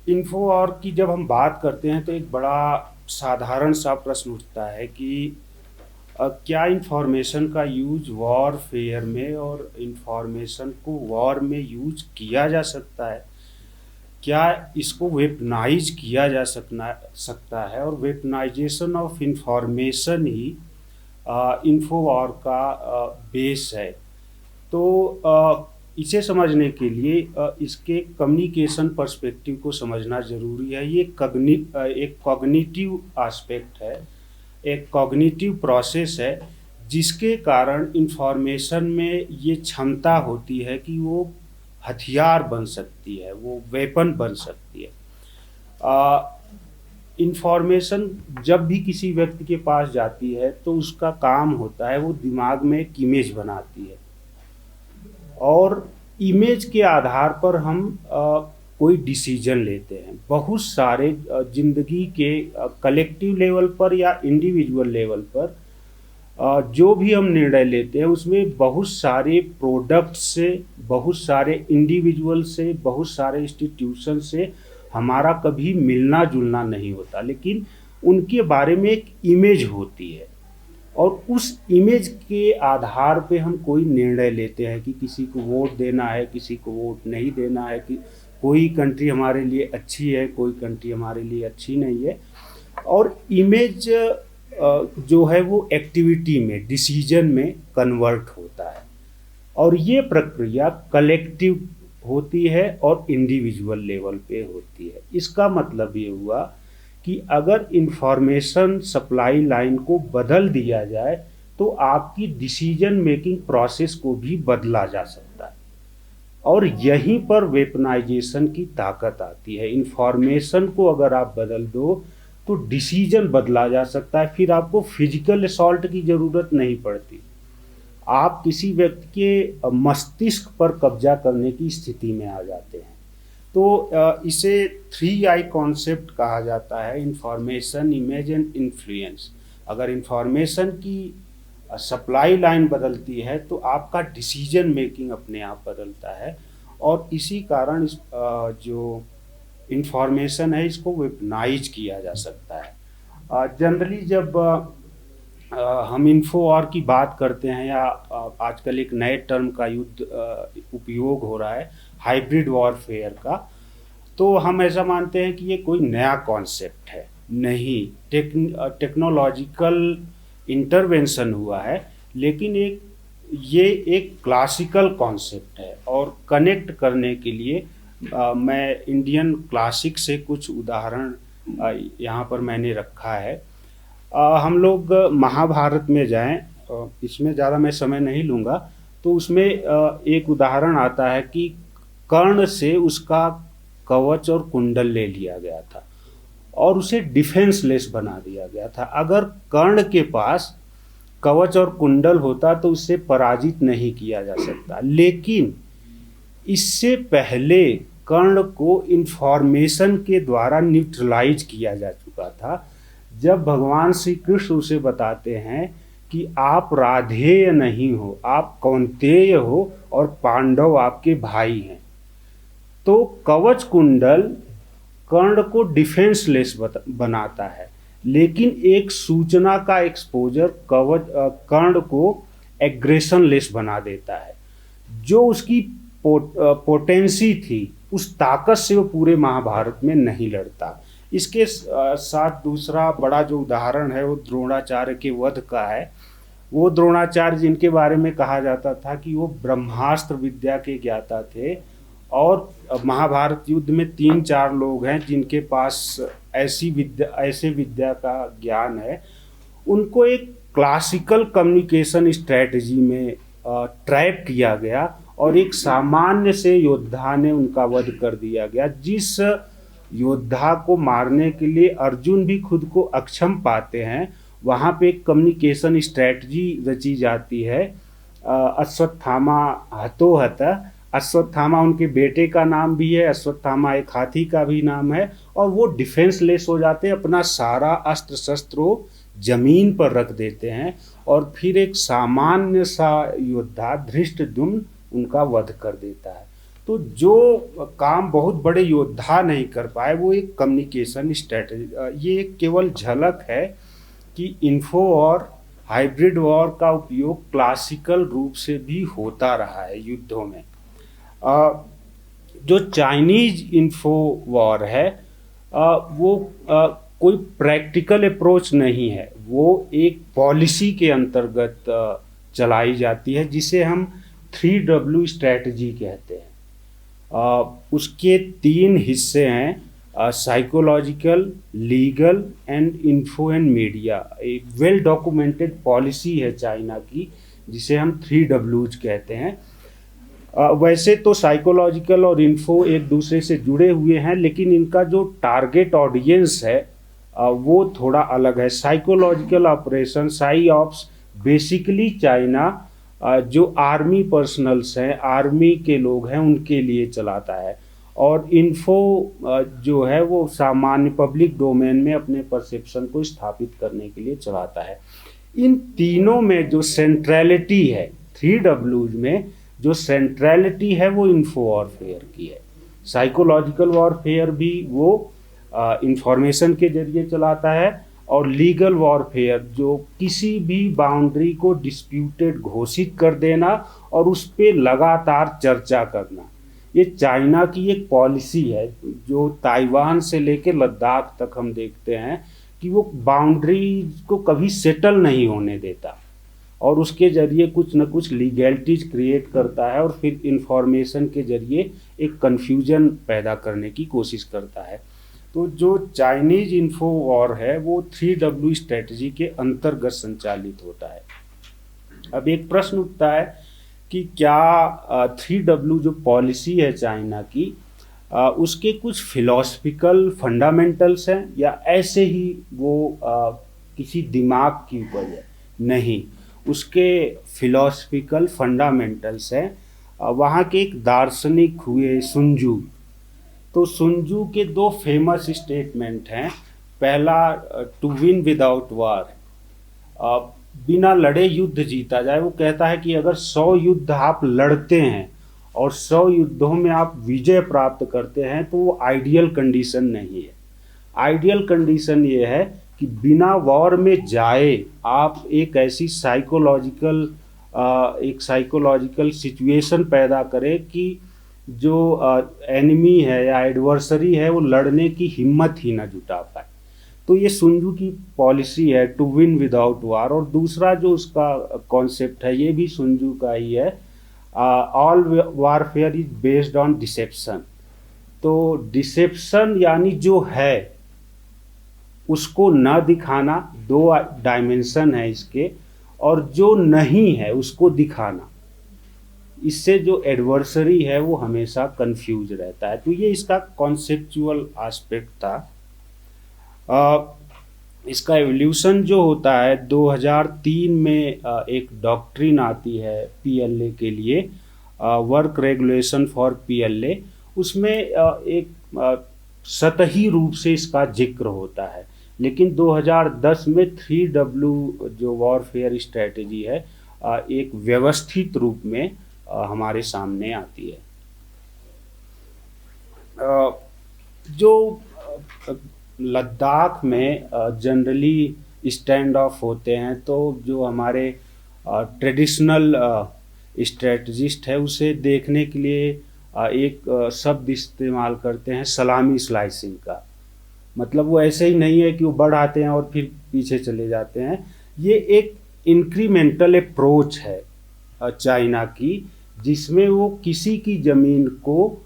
Info और की जब हम बात करते हैं तो एक बड़ा साधारण सा प्रश्न उठता है कि क्या इंफॉर्मेशन का यूज वॉरफेयर में और इंफॉर्मेशन को वॉर में यूज किया जा सकता है? क्या इसको वेपनाइज किया जा सकता है? और weaponisation of information he info war का बेस है। तो इसे समझने के लिए इसके कम्युनिकेशन पर्सपेक्टिव को समझना ज़रूरी है। ये एक कॉग्निटिव एस्पेक्ट है, एक कॉग्निटिव प्रोसेस है, जिसके कारण इंफॉर्मेशन में ये क्षमता होती है कि वो हथियार बन सकती है, वो वेपन बन सकती है। इंफॉर्मेशन जब भी किसी व्यक्ति के पास जाती है तो उसका काम होता है वो दिमाग में एक इमेज बनाती है, और इमेज के आधार पर हम कोई डिसीजन लेते हैं। बहुत सारे ज़िंदगी के कलेक्टिव लेवल पर या इंडिविजुअल लेवल पर जो भी हम निर्णय लेते हैं उसमें बहुत सारे प्रोडक्ट से, बहुत सारे इंडिविजुअल से, बहुत सारे इंस्टीट्यूशन से हमारा कभी मिलना जुलना नहीं होता, लेकिन उनके बारे में एक इमेज होती है, और उस इमेज के आधार पे हम कोई निर्णय लेते हैं कि किसी को वोट देना है, किसी को वोट नहीं देना है, कि कोई कंट्री हमारे लिए अच्छी है, कोई कंट्री हमारे लिए अच्छी नहीं है। और इमेज जो है वो एक्टिविटी में, डिसीजन में कन्वर्ट होता है, और ये प्रक्रिया कलेक्टिव होती है और इंडिविजुअल लेवल पे होती है। इसका मतलब ये हुआ कि अगर इंफॉर्मेशन सप्लाई लाइन को बदल दिया जाए तो आपकी डिसीजन मेकिंग प्रोसेस को भी बदला जा सकता है, और यहीं पर वेपनाइजेशन की ताकत आती है। इंफॉर्मेशन को अगर आप बदल दो तो डिसीजन बदला जा सकता है, फिर आपको फिजिकल असॉल्ट की ज़रूरत नहीं पड़ती, आप किसी व्यक्ति के मस्तिष्क पर कब्जा करने की स्थिति में आ जाते हैं। तो इसे 3I कॉन्सेप्ट कहा जाता है: इंफॉर्मेशन, इमेज एंड इन्फ्लुएंस। अगर इंफॉर्मेशन की सप्लाई लाइन बदलती है तो आपका डिसीजन मेकिंग अपने आप बदलता है, और इसी कारण इस जो इंफॉर्मेशन है इसको वेपनाइज किया जा सकता है। जनरली जब हम इन्फो वॉर की बात करते हैं, या आजकल एक नए टर्म का उपयोग हो रहा है, हाइब्रिड वॉरफेयर का, तो हम ऐसा मानते हैं कि ये कोई नया कॉन्सेप्ट है। नहीं, टेक्नोलॉजिकल इंटरवेंशन हुआ है, लेकिन ये एक क्लासिकल कॉन्सेप्ट है। और कनेक्ट करने के लिए मैं इंडियन क्लासिक से कुछ उदाहरण यहाँ पर मैंने रखा है। हम लोग महाभारत में जाएं, इसमें ज़्यादा मैं समय नहीं लूँगा, तो उसमें एक उदाहरण आता है कि कर्ण से उसका कवच और कुंडल ले लिया गया था और उसे डिफेंसलेस बना दिया गया था। अगर कर्ण के पास कवच और कुंडल होता तो उससे पराजित नहीं किया जा सकता, लेकिन इससे पहले कर्ण को इंफॉर्मेशन के द्वारा न्यूट्रलाइज किया जा चुका था। जब भगवान श्री कृष्ण उसे बताते हैं कि आप राधेय नहीं हो, आप कौन्तेय हो, और पांडव आपके भाई हैं, तो कवच कुंडल कर्ण को डिफेंसलेस बनाता है, लेकिन एक सूचना का एक्सपोजर कर्ण को एग्रेशनलेस बना देता है। जो उसकी पोटेंसी थी, उस ताकत से वो पूरे महाभारत में नहीं लड़ता। इसके साथ दूसरा बड़ा जो उदाहरण है वो द्रोणाचार्य के वध का है। वो द्रोणाचार्य जिनके बारे में कहा जाता था कि वो ब्रह्मास्त्र विद्या के ज्ञाता थे, और महाभारत युद्ध में 3-4 लोग हैं जिनके पास ऐसे विद्या का ज्ञान है। उनको एक क्लासिकल कम्युनिकेशन स्ट्रेटजी में ट्रैप किया गया और एक सामान्य से योद्धा ने उनका वध कर दिया गया। जिस योद्धा को मारने के लिए अर्जुन भी खुद को अक्षम पाते हैं, वहाँ पे एक कम्युनिकेशन स्ट्रेटजी रची जाती है, अश्वत्थामा हतोहत। अश्वत्थामा उनके बेटे का नाम भी है, अश्वत्थामा एक हाथी का भी नाम है, और वो डिफेंसलेस हो जाते हैं, अपना सारा अस्त्र शस्त्र जमीन पर रख देते हैं, और फिर एक सामान्य सा योद्धा धृष्टद्युम्न उनका वध कर देता है। तो जो काम बहुत बड़े योद्धा नहीं कर पाए वो एक कम्युनिकेशन स्ट्रेटजी, ये एक केवल झलक है कि इन्फो और हाइब्रिड वॉर का उपयोग क्लासिकल रूप से भी होता रहा है युद्धों में। जो चाइनीज इन्फो वॉर है वो कोई प्रैक्टिकल अप्रोच नहीं है, वो एक पॉलिसी के अंतर्गत चलाई जाती है जिसे हम 3W स्ट्रैटेजी कहते हैं। उसके 3 हिस्से हैं, psychological, legal and info and media. एक वेल डॉक्यूमेंटेड पॉलिसी है चाइना की जिसे हम 3Ws कहते हैं। वैसे तो साइकोलॉजिकल और इन्फो एक दूसरे से जुड़े हुए हैं, लेकिन इनका जो टारगेट ऑडियंस है वो थोड़ा अलग है। Psychological operation Sai ops basically China जो आर्मी पर्सनल्स हैं, आर्मी के लोग हैं, उनके लिए चलाता है, और इन्फो जो है वो सामान्य पब्लिक डोमेन में अपने परसेप्शन को स्थापित करने के लिए चलाता है। इन तीनों में जो सेंट्रलिटी है, 3Ws में जो सेंट्रलिटी है वो इन्फो वॉरफेयर की है। साइकोलॉजिकल वॉरफेयर भी वो इंफॉर्मेशन के जरिए चलाता है, और लीगल वॉरफेयर जो किसी भी बाउंड्री को डिस्प्यूटेड घोषित कर देना और उस पर लगातार चर्चा करना। ये चाइना की एक पॉलिसी है जो ताइवान से लेकर लद्दाख तक हम देखते हैं कि वो बाउंड्री को कभी सेटल नहीं होने देता और उसके जरिए कुछ न कुछ लीगैलिटीज क्रिएट करता है और फिर इंफॉर्मेशन के जरिए एक कन्फ्यूजन पैदा करने की कोशिश करता है। तो जो चाइनीज इन्फो वॉर है वो 3W स्ट्रेटजी के अंतर्गत संचालित होता है। अब एक प्रश्न उठता है कि क्या 3W जो पॉलिसी है चाइना की उसके कुछ फिलॉसफिकल फंडामेंटल्स हैं या ऐसे ही वो किसी दिमाग की उपज है? नहीं, उसके फिलॉसफिकल फंडामेंटल्स हैं। वहाँ के एक दार्शनिक हुए सुंजू, तो सुंजू के 2 फेमस स्टेटमेंट हैं। पहला, टू विन विदाउट वार, बिना लड़े युद्ध जीता जाए। वो कहता है कि अगर 100 युद्ध आप लड़ते हैं और 100 युद्धों में आप विजय प्राप्त करते हैं तो वो आइडियल कंडीशन नहीं है। आइडियल कंडीशन ये है कि बिना वॉर में जाए आप एक ऐसी साइकोलॉजिकल सिचुएशन पैदा करें कि जो एनिमी है या एडवर्सरी है वो लड़ने की हिम्मत ही ना जुटा पाए। तो ये सुंजू की पॉलिसी है, टू विन विदाउट वार। और दूसरा जो उसका कॉन्सेप्ट है ये भी सुंजू का ही है, all warfare is based on deception. तो डिसेप्शन यानी जो है उसको न दिखाना, 2 डायमेंशन है इसके, और जो नहीं है उसको दिखाना। इससे जो एडवर्सरी है वो हमेशा कंफ्यूज रहता है। तो ये इसका कॉन्सेप्चुअल एस्पेक्ट था। इसका एवोल्यूशन जो होता है 2003 में एक डॉक्ट्रिन आती है PLA के लिए, वर्क रेगुलेशन फॉर PLA। उसमें एक सतही रूप से इसका जिक्र होता है, लेकिन 2010 में 3W जो वॉरफेयर स्ट्रेटेजी है एक व्यवस्थित रूप में हमारे सामने आती है। जो लद्दाख में जनरली स्टैंड ऑफ होते हैं, तो जो हमारे ट्रेडिशनल स्ट्रेटजिस्ट है उसे देखने के लिए एक शब्द इस्तेमाल करते हैं, सलामी स्लाइसिंग का। मतलब वो ऐसे ही नहीं है कि वो बढ़ आते हैं और फिर पीछे चले जाते हैं। ये एक इंक्रीमेंटल अप्रोच है चाइना की, जिसमें वो किसी की ज़मीन को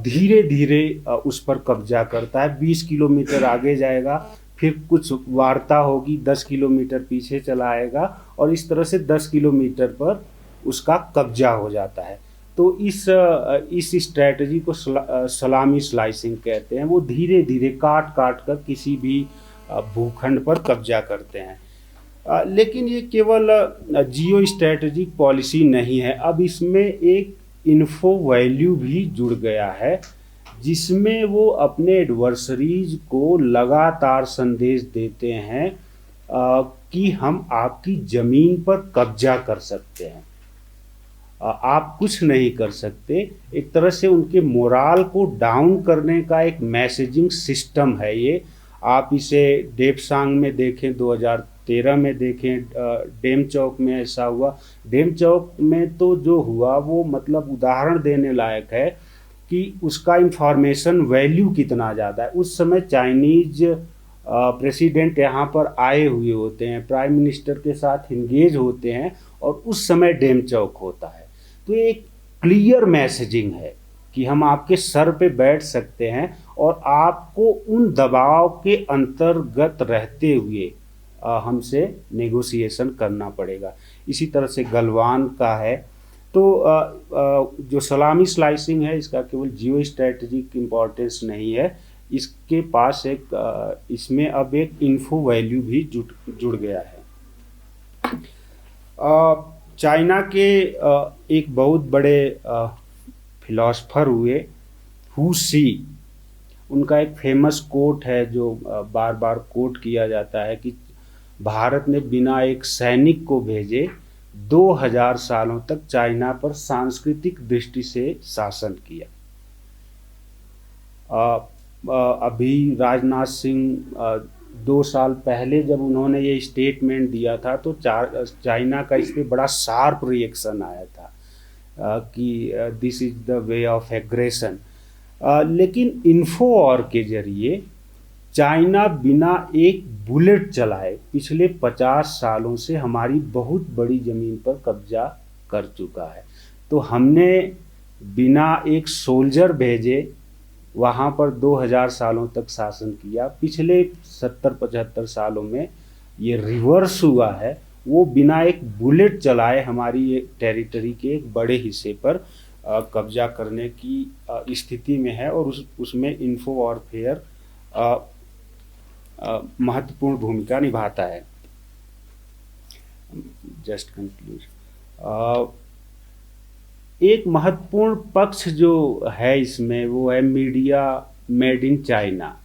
धीरे धीरे उस पर कब्जा करता है। 20 किलोमीटर आगे जाएगा, फिर कुछ वार्ता होगी, 10 किलोमीटर पीछे चला आएगा और इस तरह से 10 किलोमीटर पर उसका कब्जा हो जाता है। तो इस स्ट्रैटेजी को सलामी स्लाइसिंग कहते हैं। वो धीरे धीरे काट काट कर किसी भी भूखंड पर कब्जा करते हैं। लेकिन ये केवल जियो स्ट्रैटेजिक पॉलिसी नहीं है, अब इसमें एक इन्फो वैल्यू भी जुड़ गया है, जिसमें वो अपने एडवर्सरीज को लगातार संदेश देते हैं कि हम आपकी ज़मीन पर कब्जा कर सकते हैं। आप कुछ नहीं कर सकते, एक तरह से उनके मोराल को डाउन करने का एक मैसेजिंग सिस्टम है ये। आप इसे डेपसांग में देखें, 2013 में देखें, डेम चौक में ऐसा हुआ। डेम चौक में तो जो हुआ वो मतलब उदाहरण देने लायक है कि उसका इंफॉर्मेशन वैल्यू कितना ज़्यादा है। उस समय चाइनीज प्रेसिडेंट यहाँ पर आए हुए होते हैं, प्राइम मिनिस्टर के साथ इंगेज होते हैं, और उस समय डेम चौक होता है। तो ये एक क्लियर मैसेजिंग है कि हम आपके सर पे बैठ सकते हैं और आपको उन दबाव के अंतर्गत रहते हुए हमसे नेगोशिएशन करना पड़ेगा। इसी तरह से गलवान का है। तो जो सलामी स्लाइसिंग है इसका केवल जियो स्ट्रेटेजिक इम्पोर्टेंस नहीं है, इसके पास एक इसमें अब एक इन्फो वैल्यू भी जुड़ गया है। चाइना के एक बहुत बड़े फिलॉसफर हुए हु सी, उनका एक फेमस कोट है जो बार बार कोट किया जाता है कि भारत ने बिना एक सैनिक को भेजे 2000 सालों तक चाइना पर सांस्कृतिक दृष्टि से शासन किया। अभी राजनाथ सिंह 2 साल पहले जब उन्होंने ये स्टेटमेंट दिया था तो चाइना का इस पर बड़ा शार्प रिएक्शन आया था कि this is the way of aggression. लेकिन इन्फो वॉर के जरिए चाइना बिना एक बुलेट चलाए पिछले 50 सालों से हमारी बहुत बड़ी ज़मीन पर कब्जा कर चुका है। तो हमने बिना एक सोल्जर भेजे वहाँ पर 2000 सालों तक शासन किया। पिछले 70-75 सालों में ये रिवर्स हुआ है, वो बिना एक बुलेट चलाए हमारी टेरिटरी के एक बड़े हिस्से पर कब्जा करने की स्थिति में है, और उसमें इन्फो वॉरफेयर महत्वपूर्ण भूमिका निभाता है। जस्ट कंक्लूड, एक महत्वपूर्ण पक्ष जो है इसमें वो है media made in China.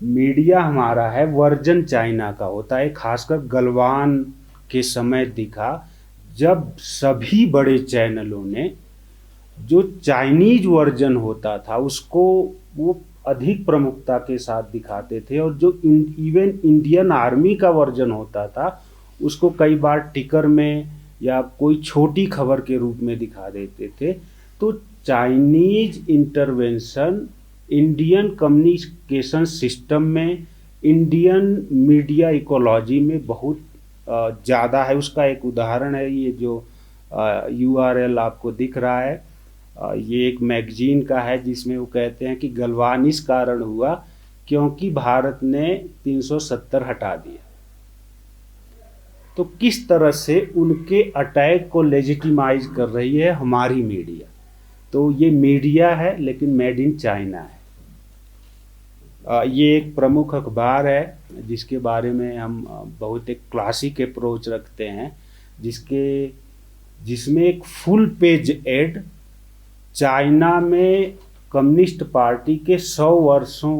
Media हमारा है वर्जन चाइना का होता है, खासकर गलवान के समय दिखा जब सभी बड़े चैनलों ने जो चाइनीज वर्जन होता था उसको वो अधिक प्रमुखता के साथ दिखाते थे, और जो इवन इंडियन आर्मी का वर्जन होता था उसको कई बार टिकर में या कोई छोटी खबर के रूप में दिखा देते थे। तो Chinese intervention Indian communication system में, इंडियन मीडिया इकोलॉजी में बहुत ज़्यादा है। उसका एक उदाहरण है ये जो URL आपको दिख रहा है, ये एक मैगजीन का है जिसमें वो कहते हैं कि गलवान इस कारण हुआ क्योंकि भारत ने 370 हटा दिया। तो किस तरह से उनके अटैक को लेजिटिमाइज कर रही है हमारी मीडिया। तो ये मीडिया है लेकिन मेड इन चाइना है। ये एक प्रमुख अखबार है जिसके बारे में हम बहुत एक क्लासिक अप्रोच रखते हैं, जिसमें एक फुल पेज एड चाइना में कम्युनिस्ट पार्टी के 100 वर्षों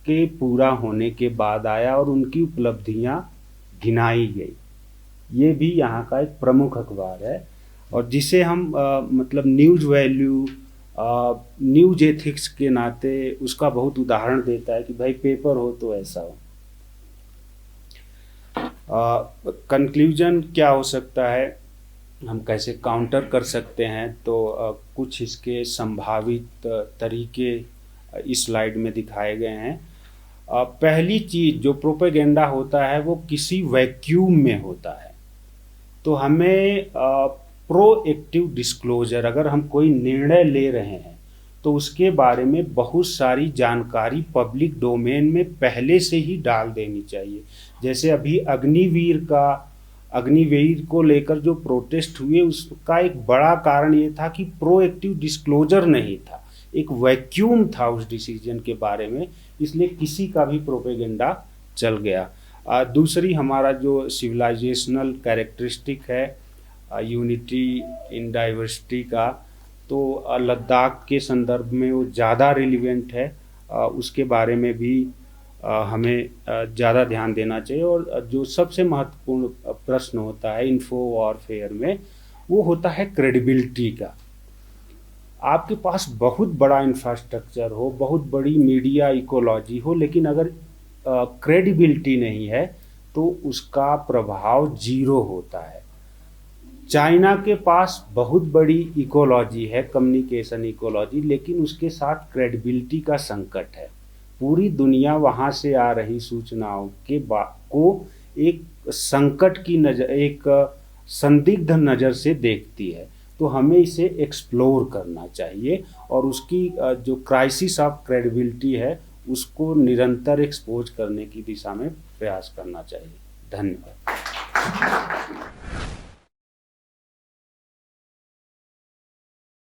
के पूरा होने के बाद आया और उनकी उपलब्धियां गिनाई गई। ये भी यहाँ का एक प्रमुख अखबार है, और जिसे हम मतलब न्यूज़ वैल्यू, न्यूज़ एथिक्स के नाते उसका बहुत उदाहरण देता है कि भाई पेपर हो तो ऐसा हो। कंक्लूजन क्या हो सकता है, हम कैसे काउंटर कर सकते हैं, तो कुछ इसके संभावित तरीके इस स्लाइड में दिखाए गए हैं। पहली चीज़, जो प्रोपेगेंडा होता है वो किसी वैक्यूम में होता है, तो हमें प्रोएक्टिव डिस्क्लोजर, अगर हम कोई निर्णय ले रहे हैं तो उसके बारे में बहुत सारी जानकारी पब्लिक डोमेन में पहले से ही डाल देनी चाहिए। जैसे अभी अग्निवीर को लेकर जो प्रोटेस्ट हुए उसका एक बड़ा कारण ये था कि प्रोएक्टिव डिस्क्लोजर नहीं था, एक वैक्यूम था उस डिसीजन के बारे में, इसलिए किसी का भी प्रोपेगेंडा चल गया। दूसरी, हमारा जो सिविलाइजेशनल कैरेक्टरिस्टिक है यूनिटी इन डाइवर्सिटी का, तो लद्दाख के संदर्भ में वो ज़्यादा रिलीवेंट है, उसके बारे में भी हमें ज़्यादा ध्यान देना चाहिए। और जो सबसे महत्वपूर्ण प्रश्न होता है इन्फो वॉरफेयर में वो होता है क्रेडिबिलिटी का। आपके पास बहुत बड़ा इंफ्रास्ट्रक्चर हो, बहुत बड़ी मीडिया इकोलॉजी हो, लेकिन अगर क्रेडिबिलिटी नहीं है तो उसका प्रभाव जीरो होता है। चाइना के पास बहुत बड़ी इकोलॉजी है, कम्युनिकेशन इकोलॉजी, लेकिन उसके साथ क्रेडिबिलिटी का संकट है। पूरी दुनिया वहाँ से आ रही सूचनाओं को एक संकट की नज़र, एक संदिग्ध नज़र से देखती है। तो हमें इसे एक्सप्लोर करना चाहिए और उसकी जो क्राइसिस ऑफ क्रेडिबिलिटी है उसको निरंतर एक्सपोज करने की दिशा में प्रयास करना चाहिए। धन्यवाद।